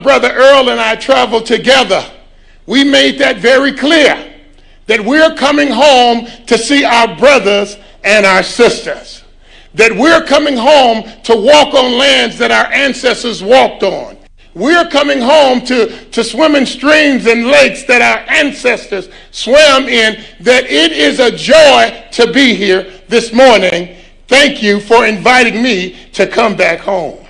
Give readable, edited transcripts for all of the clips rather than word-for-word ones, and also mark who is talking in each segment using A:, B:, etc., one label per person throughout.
A: Brother Earl and I traveled together, we made that very clear, that we're coming home to see our brothers and our sisters, that we're coming home to walk on lands that our ancestors walked on. We're coming home to swim in streams and lakes that our ancestors swam in, that it is a joy to be here this morning. Thank you for inviting me to come back home.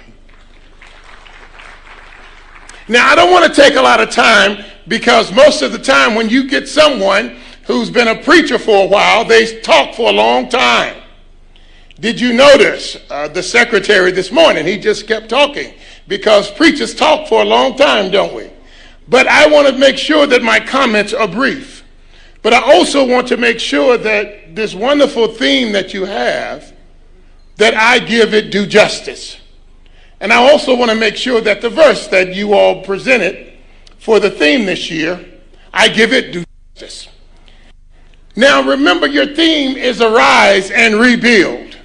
A: Now, I don't want to take a lot of time, because most of the time when you get someone who's been a preacher for a while, they talk for a long time. Did you notice the secretary this morning? He just kept talking, because preachers talk for a long time, don't we? But I want to make sure that my comments are brief. But I also want to make sure that this wonderful theme that you have, that I give it due justice. And I also want to make sure that the verse that you all presented for the theme this year, I give it due justice. Now, remember, your theme is Arise and Rebuild.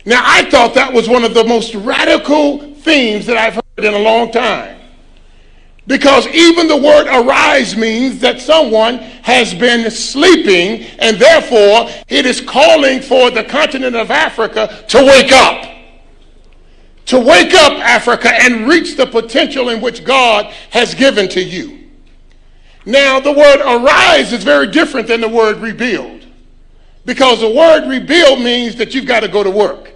A: Now, I thought that was one of the most radical themes that I've heard in a long time. Because even the word arise means that someone has been sleeping, and therefore it is calling for the continent of Africa to wake up. To wake up, Africa, and reach the potential in which God has given to you. Now, the word arise is very different than the word rebuild, because the word rebuild means that you've got to go to work.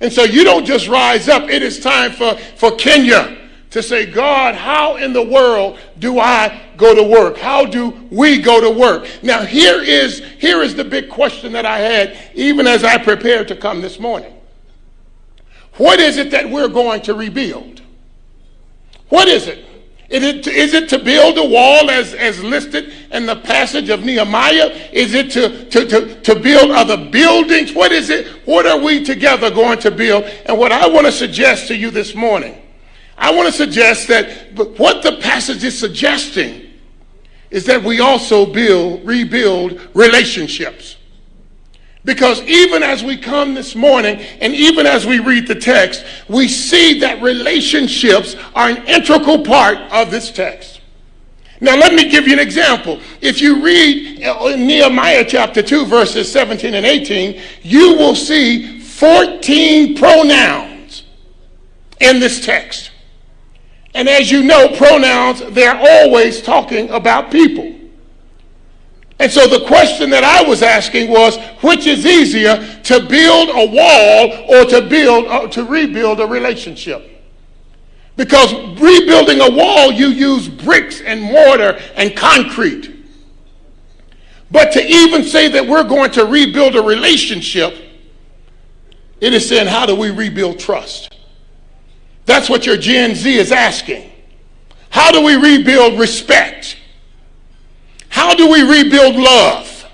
A: And so you don't just rise up. It is time for Kenya to say, God, how in the world do I go to work? How do we go to work? Now, here is the big question that I had even as I prepared to come this morning. What is it that we're going to rebuild? What is it? Is it to build a wall as listed in the passage of Nehemiah? Is it to build other buildings? What is it? What are we together going to build? And what I want to suggest to you this morning, I want to suggest that what the passage is suggesting is that we also rebuild relationships. Because even as we come this morning, and even as we read the text, we see that relationships are an integral part of this text. Now, let me give you an example. If you read in Nehemiah chapter 2, verses 17 and 18, you will see 14 pronouns in this text. And as you know, pronouns, they're always talking about people. And so the question that I was asking was, which is easier, to build a wall or to rebuild a relationship? Because rebuilding a wall, you use bricks and mortar and concrete. But to even say that we're going to rebuild a relationship, it is saying, how do we rebuild trust? That's what your Gen Z is asking. How do we rebuild respect? How do we rebuild love?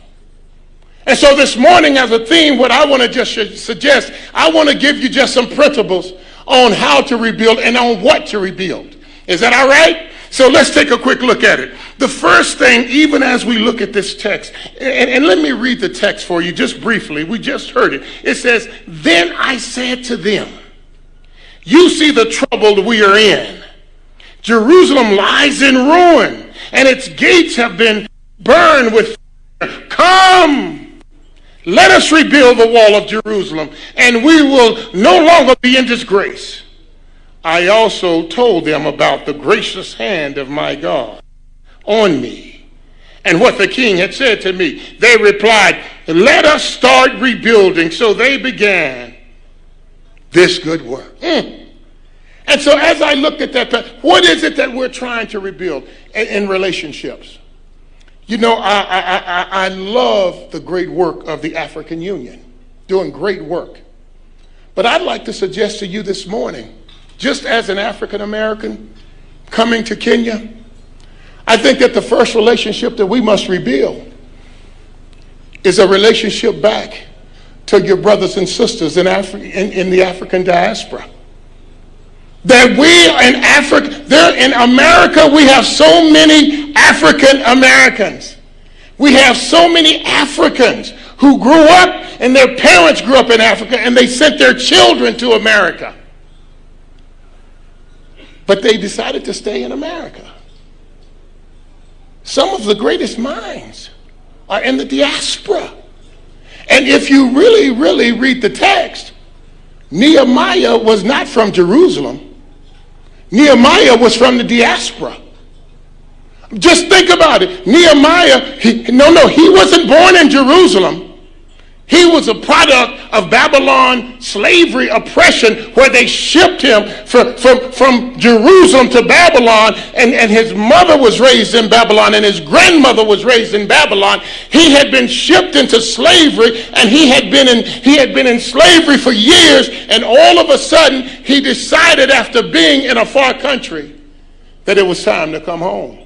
A: And so this morning, as a theme, what I want to just suggest, I want to give you just some principles on how to rebuild and on what to rebuild. Is that all right? So let's take a quick look at it. The first thing, even as we look at this text, and let me read the text for you just briefly. We just heard it. It says, then I said to them, you see the trouble we are in. Jerusalem lies in ruin, and its gates have been burned with fire. Come, let us rebuild the wall of Jerusalem, and we will no longer be in disgrace. I also told them about the gracious hand of my God on me, and what the king had said to me. They replied, let us start rebuilding. So they began this good work. And so as I looked at that, what is it that we're trying to rebuild in relationships? You know, I love the great work of the African Union, doing great work. But I'd like to suggest to you this morning, just as an African American coming to Kenya, I think that the first relationship that we must rebuild is a relationship back to your brothers and sisters in the African diaspora. That we in Africa, there in America, we have so many African Americans. We have so many Africans who grew up and their parents grew up in Africa and they sent their children to America. but they decided to stay in America. Some of the greatest minds are in the diaspora. And if you really, really read the text, Nehemiah was not from Jerusalem. Nehemiah was from the diaspora. Just think about it. Nehemiah, he wasn't born in Jerusalem. He was a product of Babylon slavery oppression, where they shipped him from Jerusalem to Babylon, and his mother was raised in Babylon, and his grandmother was raised in Babylon. He had been shipped into slavery, and he had been in slavery for years, and all of a sudden he decided, after being in a far country, that it was time to come home.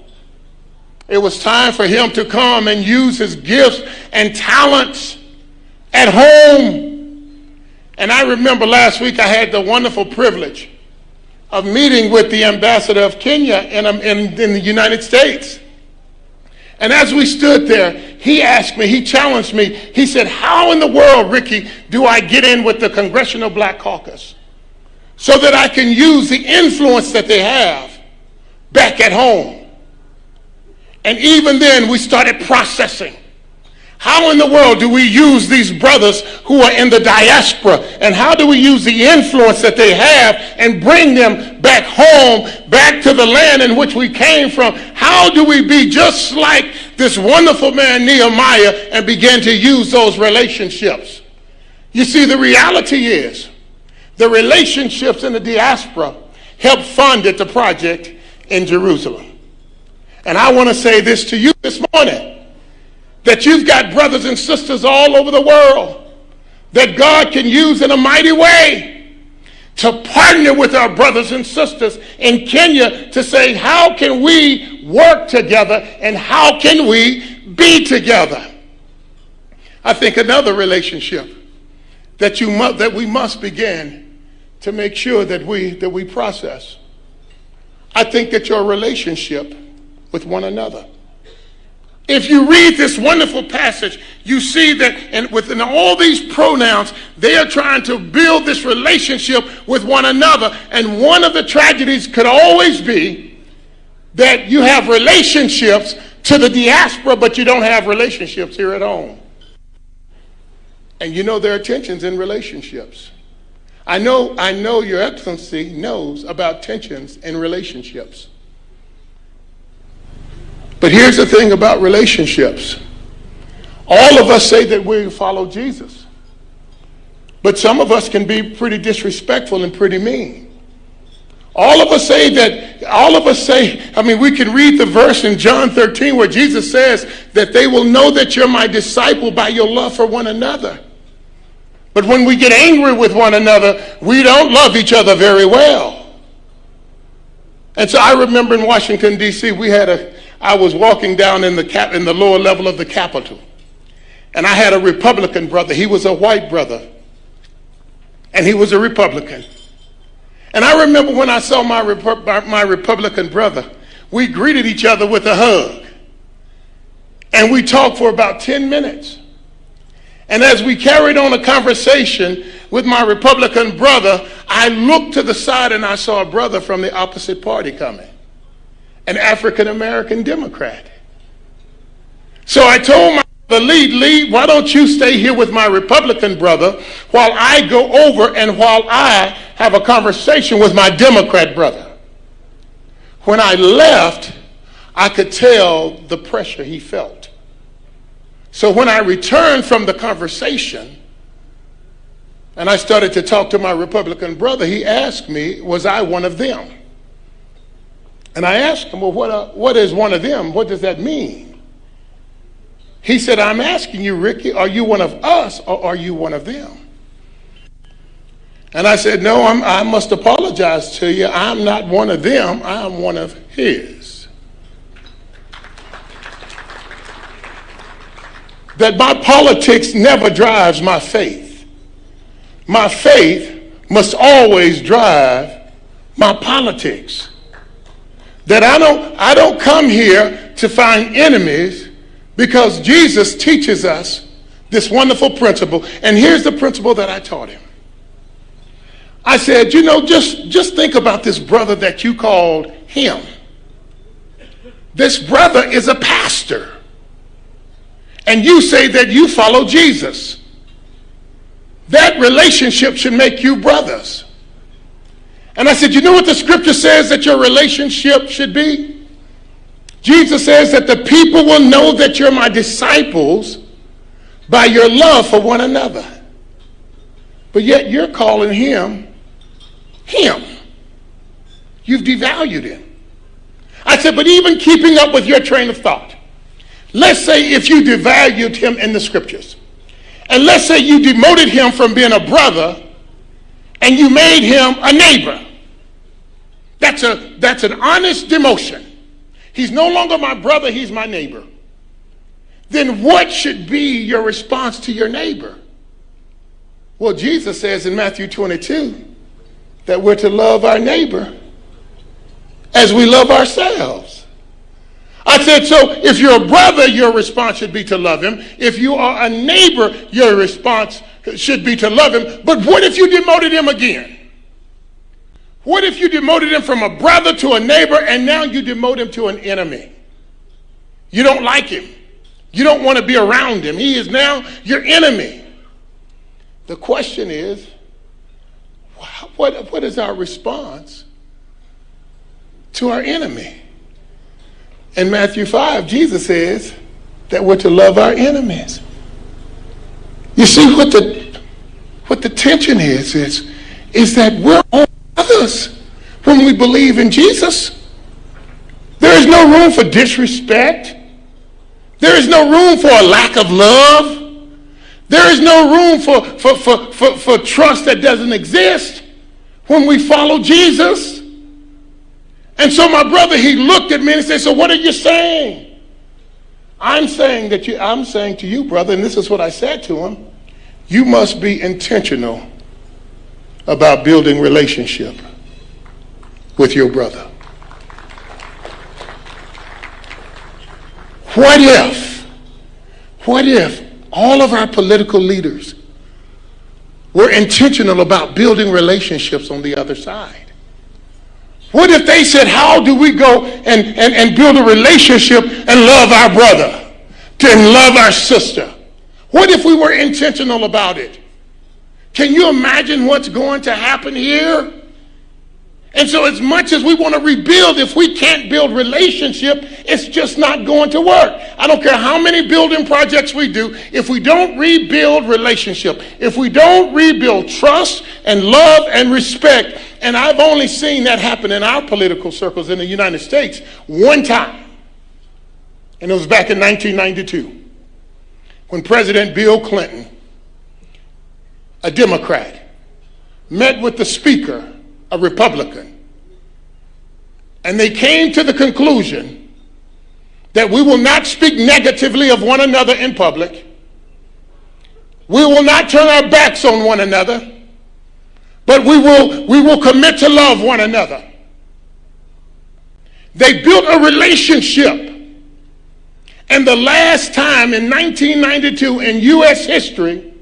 A: It was time for him to come and use his gifts and talents at home. And I remember last week I had the wonderful privilege of meeting with the ambassador of Kenya in the United States. And as we stood there, he asked me, he challenged me, he said, how in the world, Ricky, do I get in with the Congressional Black Caucus so that I can use the influence that they have back at home? And even then we started processing. How in the world do we use these brothers who are in the diaspora? And how do we use the influence that they have and bring them back home, back to the land in which we came from? How do we be just like this wonderful man Nehemiah and begin to use those relationships? You see, the reality is the relationships in the diaspora helped fund the project in Jerusalem. And I want to say this to you this morning, that you've got brothers and sisters all over the world that God can use in a mighty way to partner with our brothers and sisters in Kenya to say, how can we work together and how can we be together? I think another relationship that we must begin to make sure that we process. I think that your relationship with one another. If you read this wonderful passage, you see that within all these pronouns, they are trying to build this relationship with one another. And one of the tragedies could always be that you have relationships to the diaspora, but you don't have relationships here at home. And you know there are tensions in relationships. I know Your Excellency knows about tensions in relationships. But here's the thing about relationships. All of us say that we follow Jesus. But some of us can be pretty disrespectful and pretty mean. All of us say, we can read the verse in John 13 where Jesus says that they will know that you're my disciple by your love for one another. But when we get angry with one another, we don't love each other very well. And so I remember in Washington, D.C., I was walking down in the lower level of the Capitol, and I had a Republican brother. He was a white brother, and he was a Republican. And I remember when I saw my Republican brother, we greeted each other with a hug, and we talked for about 10 minutes. And as we carried on a conversation with my Republican brother, I looked to the side and I saw a brother from the opposite party coming. An African-American Democrat. So I told my brother, Lee, why don't you stay here with my Republican brother while I go over and while I have a conversation with my Democrat brother. When I left, I could tell the pressure he felt. So when I returned from the conversation and I started to talk to my Republican brother, he asked me, was I one of them? And I asked him, well, what is one of them? What does that mean? He said, I'm asking you, Ricky, are you one of us or are you one of them? And I said, no, I must apologize to you. I'm not one of them. I'm one of his. That my politics never drives my faith. My faith must always drive my politics. That I don't come here to find enemies, because Jesus teaches us this wonderful principle. And here's the principle that I taught him. I said, you know, just think about this brother that you called him. This brother is a pastor. And you say that you follow Jesus. That relationship should make you brothers. And I said, you know what the scripture says that your relationship should be? Jesus says that the people will know that you're my disciples by your love for one another. But yet you're calling him. You've devalued him. I said, but even keeping up with your train of thought, let's say if you devalued him in the scriptures, and let's say you demoted him from being a brother and you made him a neighbor. That's an honest demotion. He's no longer my brother, he's my neighbor. Then what should be your response to your neighbor? Well, Jesus says in Matthew 22 that we're to love our neighbor as we love ourselves. I said, so if you're a brother, your response should be to love him. If you are a neighbor, your response should be to love him. But what if you demoted him again? What if you demoted him from a brother to a neighbor and now you demote him to an enemy? You don't like him. You don't want to be around him. He is now your enemy. The question is, what is our response to our enemy? In Matthew 5, Jesus says that we're to love our enemies. You see what the tension is that we're all brothers when we believe in Jesus. There is no room for disrespect. There is no room for a lack of love. There is no room for trust that doesn't exist when we follow Jesus. And so my brother, he looked at me and said, so what are you saying? I'm saying to you, brother, and this is what I said to him, you must be intentional about building relationship with your brother. What if all of our political leaders were intentional about building relationships on the other side? What if they said, how do we go and build a relationship and love our brother, and love our sister? What if we were intentional about it? Can you imagine what's going to happen here? And so as much as we want to rebuild, if we can't build relationship, it's just not going to work. I don't care how many building projects we do, if we don't rebuild relationship, if we don't rebuild trust and love and respect, and I've only seen that happen in our political circles in the United States one time, and it was back in 1992, when President Bill Clinton, a Democrat, met with the Speaker, a Republican, and they came to the conclusion that we will not speak negatively of one another in public. We will not turn our backs on one another, but we will commit to love one another. They built a relationship. And the last time in 1992 in U.S. history,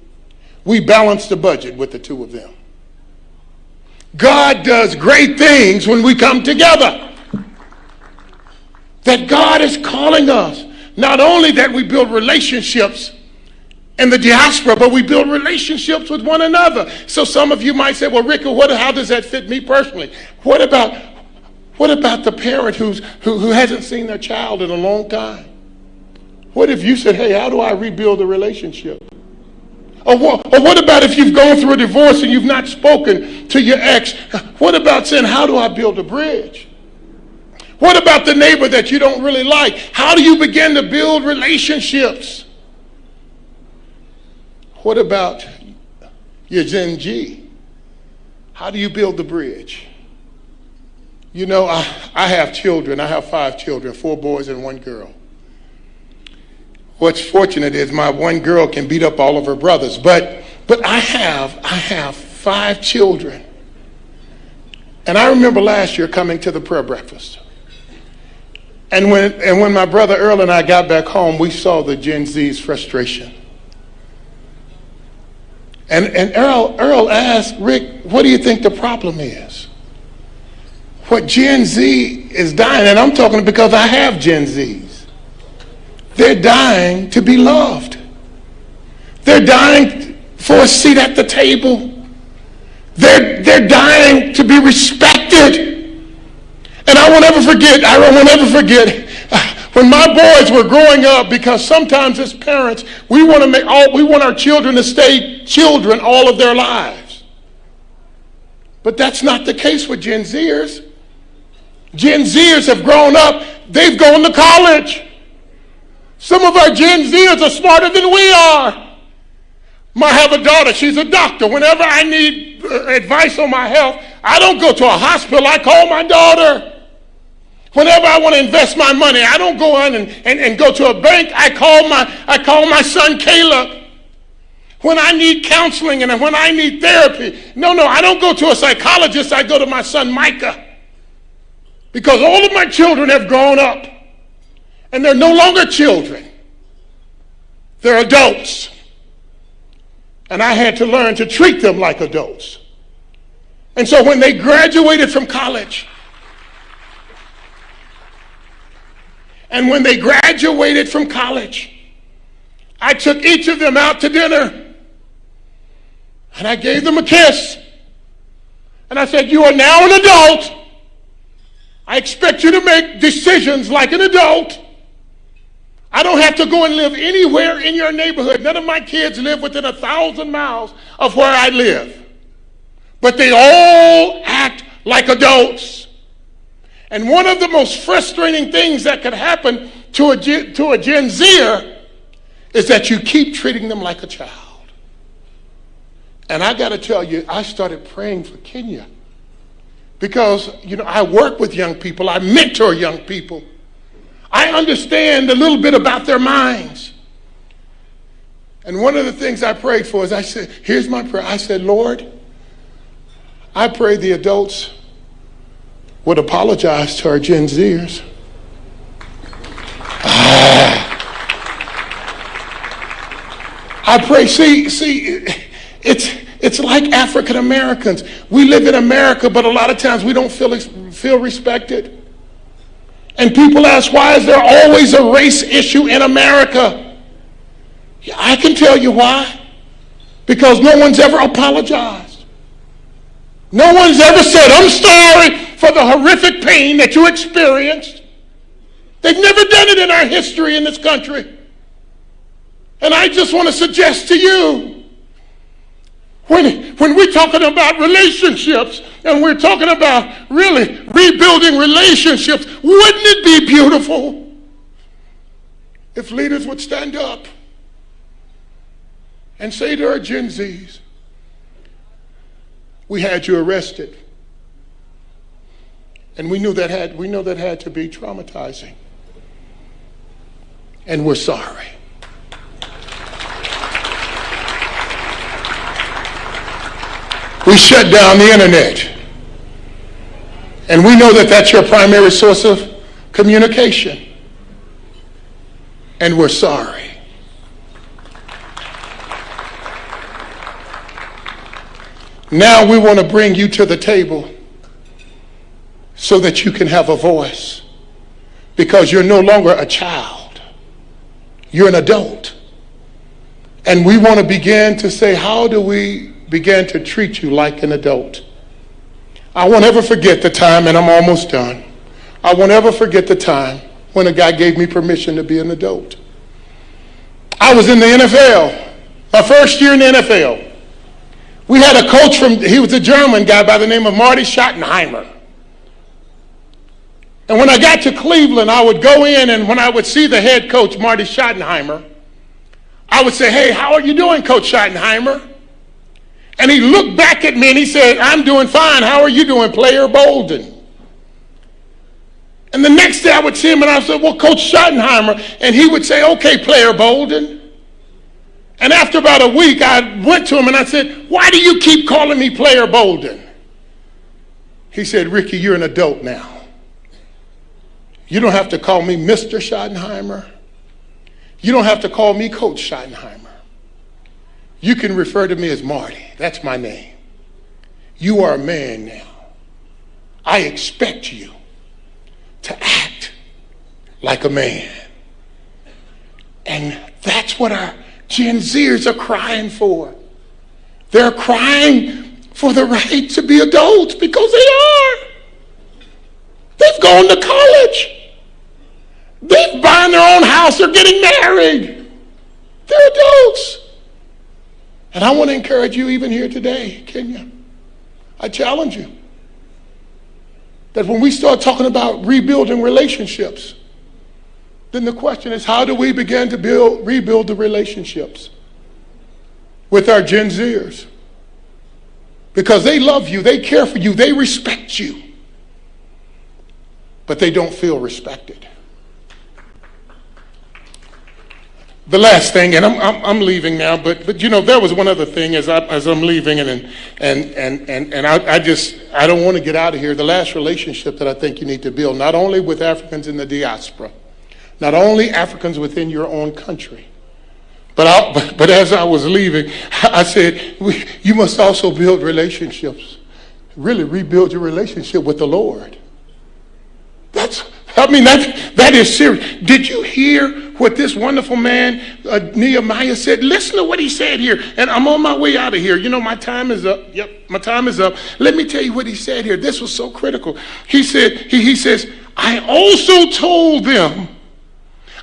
A: we balanced the budget with the two of them. God does great things when we come together. That God is calling us, not only that we build relationships in the diaspora, but we build relationships with one another. So some of you might say, well, Rick, how does that fit me personally? What about the parent who hasn't seen their child in a long time? What if you said, hey, how do I rebuild a relationship? Or what about if you've gone through a divorce and you've not spoken to your ex? What about saying, how do I build a bridge? What about the neighbor that you don't really like? How do you begin to build relationships? What about your GenZ? How do you build the bridge? You know, I have children. I have 5 children, 4 boys and 1 girl. What's fortunate is my 1 girl can beat up all of her brothers, but I have 5 children. And I remember last year coming to the prayer breakfast. And when my brother Earl and I got back home, we saw the Gen Z's frustration. And Earl asked, Rick, what do you think the problem is? What Gen Z is dying, and I'm talking because I have Gen Zs. They're dying to be loved. They're dying for a seat at the table. They're dying to be respected. And I won't ever forget, when my boys were growing up, because sometimes as parents, we want our children to stay children all of their lives. But that's not the case with Gen Zers. Gen Zers have grown up, they've gone to college. Some of our Gen Zers are smarter than we are. I have a daughter, she's a doctor. Whenever I need advice on my health, I don't go to a hospital, I call my daughter. Whenever I want to invest my money, I don't go in and go to a bank, I call my son Caleb. When I need counseling and when I need therapy, no, I don't go to a psychologist, I go to my son Micah. Because all of my children have grown up and they're no longer children. They're adults. And I had to learn to treat them like adults. And so when they graduated from college, I took each of them out to dinner and I gave them a kiss. And I said, you are now an adult. I expect you to make decisions like an adult. I don't have to go and live anywhere in your neighborhood. None of my kids live within 1,000 miles of where I live. But they all act like adults. And one of the most frustrating things that could happen to a Gen Zer is that you keep treating them like a child. And I got to tell you, I started praying for Kenya. Because, I work with young people. I mentor young people. I understand a little bit about their minds. And one of the things I prayed for is I said, here's my prayer. I said, Lord, I pray the adults would apologize to our Gen Zers. I pray, see, it's like African Americans. We live in America, but a lot of times we don't feel respected. And people ask, why is there always a race issue in America? Yeah, I can tell you why. Because no one's ever apologized. No one's ever said, I'm sorry for the horrific pain that you experienced. They've never done it in our history in this country. And I just want to suggest to you, when we're talking about relationships and we're talking about really rebuilding relationships, wouldn't it be beautiful if leaders would stand up and say to our Gen Zs, we had you arrested. And we know that had to be traumatizing. And we're sorry. We shut down the internet. And we know that that's your primary source of communication. And we're sorry. Now we want to bring you to the table so that you can have a voice. Because you're no longer a child. You're an adult. And we want to begin to say, how do we begin to treat you like an adult? I won't ever forget the time, and I'm almost done. I won't ever forget the time when a guy gave me permission to be an adult. I was in the NFL, my first year in the NFL. We had a coach he was a German guy by the name of Marty Schottenheimer. And when I got to Cleveland, I would go in, and when I would see the head coach, Marty Schottenheimer, I would say, hey, how are you doing, Coach Schottenheimer? And he looked back at me and he said, I'm doing fine. How are you doing, Player Bolden? And the next day I would see him and I said, well, Coach Schottenheimer. And he would say, okay, Player Bolden. And after about a week, I went to him and I said, why do you keep calling me Player Bolden? He said, Ricky, you're an adult now. You don't have to call me Mr. Schottenheimer. You don't have to call me Coach Schottenheimer. You can refer to me as Marty. That's my name. You are a man now. I expect you to act like a man. And that's what our Gen Zers are crying for. They're crying for the right to be adults because they are. They've gone to college. They've buying their own house. They're getting married. They're adults. And I want to encourage you even here today, Kenya. I challenge you that when we start talking about rebuilding relationships, then the question is, how do we begin to rebuild the relationships with our Gen Zers? Because they love you, they care for you, they respect you, but they don't feel respected. The last thing, and I'm leaving now, but you know, there was one other thing as I'm leaving, and I don't want to get out of here. The last relationship that I think you need to build, not only with Africans in the diaspora, not only Africans within your own country, but as I was leaving, I said, you must also build relationships, really rebuild your relationship with the Lord. That is serious. Did you hear what this wonderful man, Nehemiah, said? Listen to what he said here. And I'm on my way out of here. You know, my time is up. Yep, my time is up. Let me tell you what he said here. This was so critical. He said, he says, I also told them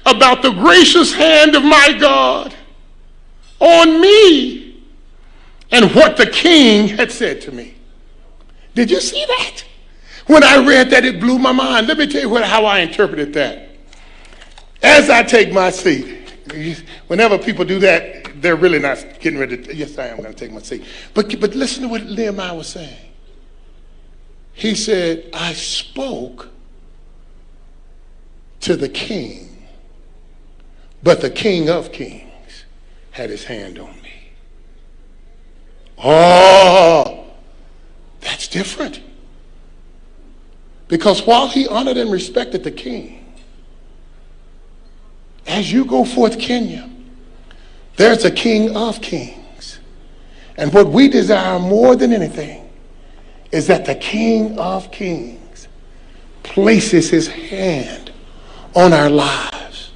A: about the gracious hand of my God on me and what the king had said to me. Did you see that? When I read that, it blew my mind. Let me tell you how I interpreted that. As I take my seat, whenever people do that, they're really not getting ready to, yes, I am going to take my seat. But listen to what Nehemiah was saying. He said, I spoke to the king, but the King of Kings had his hand on me. Oh, that's different. Because while he honored and respected the king, as you go forth, Kenya, there's a King of Kings. And what we desire more than anything is that the King of Kings places his hand on our lives.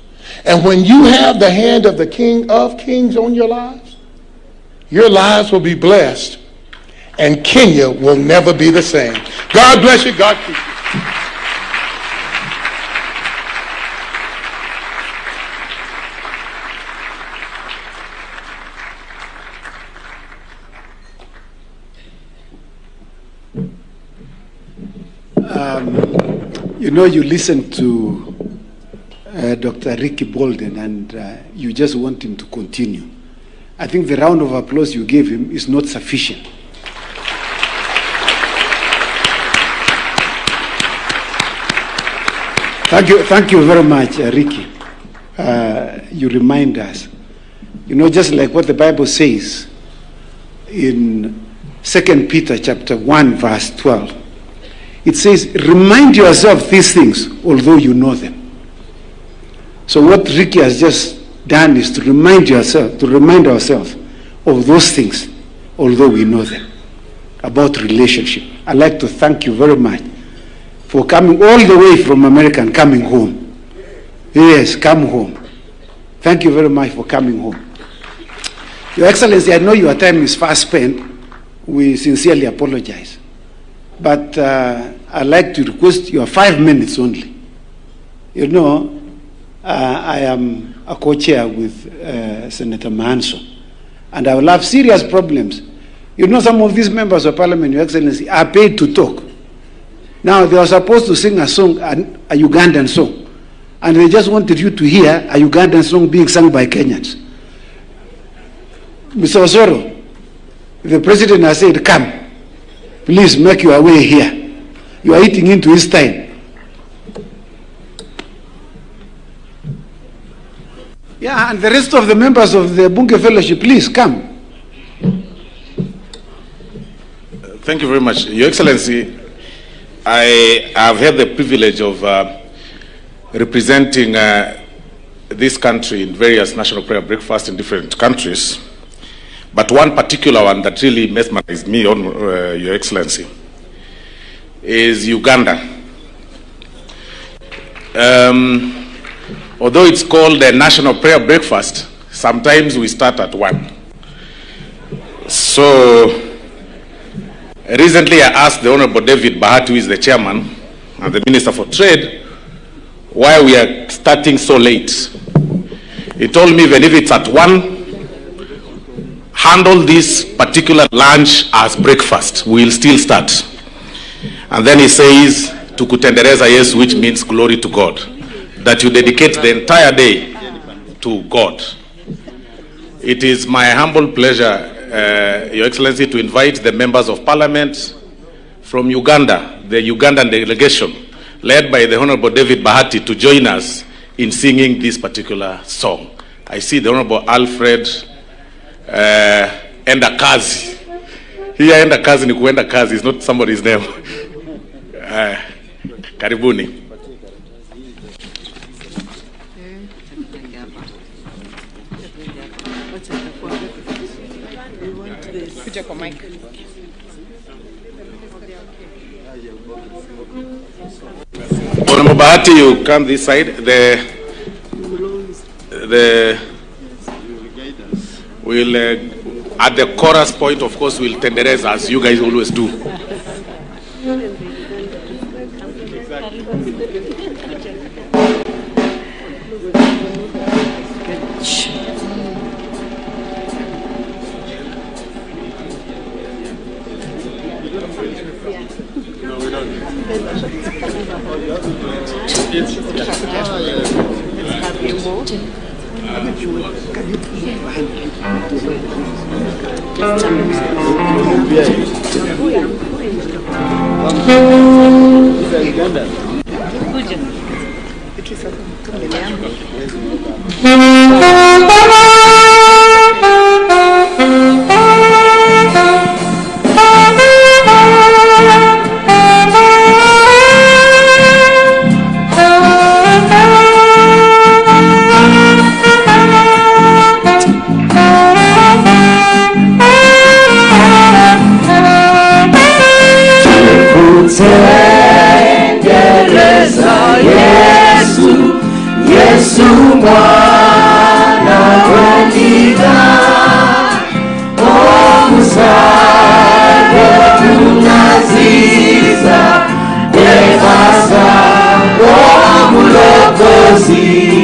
A: And when you have the hand of the King of Kings on your lives will be blessed, and Kenya will never be the same. God bless you. God keep you.
B: You know, you listen to Dr. Ricky Bolden and you just want him to continue. I think the round of applause you gave him is not sufficient. Thank you very much, Ricky. You remind us, you know, just like what the Bible says in 2 Peter chapter 1, verse 12. It says, remind yourself these things, although you know them. So what Ricky has just done is to remind ourselves of those things, although we know them, about relationship. I'd like to thank you very much for coming all the way from America and coming home. Yes, come home. Thank you very much for coming home. Your Excellency, I know your time is fast spent. We sincerely apologize. But I'd like to request your 5 minutes only. You know, I am a co-chair with Senator Manso, and I will have serious problems. You know, some of these members of parliament, Your Excellency, are paid to talk. Now, they are supposed to sing a song, a Ugandan song, and they just wanted you to hear a Ugandan song being sung by Kenyans. Mr. Osoro, the president has said, come. Please make your way here. You are eating into his time. Yeah, and the rest of the members of the Bunge Fellowship, please come.
C: Thank you very much. Your Excellency, I have had the privilege of representing this country in various national prayer breakfasts in different countries. but one particular one that really mesmerized me, on Your Excellency, is Uganda. Although it's called the National Prayer Breakfast, sometimes we start at 1. So recently I asked the Honorable David Bahati, who is the chairman and the Minister for Trade, why we are starting so late. He told me, even if it's at 1, handle this particular lunch as breakfast, we'll still start. And then he says, Tukutendereza Yesu, which means glory to God, that you dedicate the entire day to God. It is my humble pleasure, Your Excellency, to invite the members of Parliament from Uganda, the Ugandan delegation, led by the Honorable David Bahati, to join us in singing this particular song. I see the Honorable Alfred Enda Kazi. Here Enda Kazi ni kuenda kazi, is not somebody's name. Karibuni. Honorable Bahati, you come this side. We'll at the chorus point, of course, we'll tendereze as you guys always do.
D: Yesu mwana Odinga, omusale tunaziza, devasa omulokozi.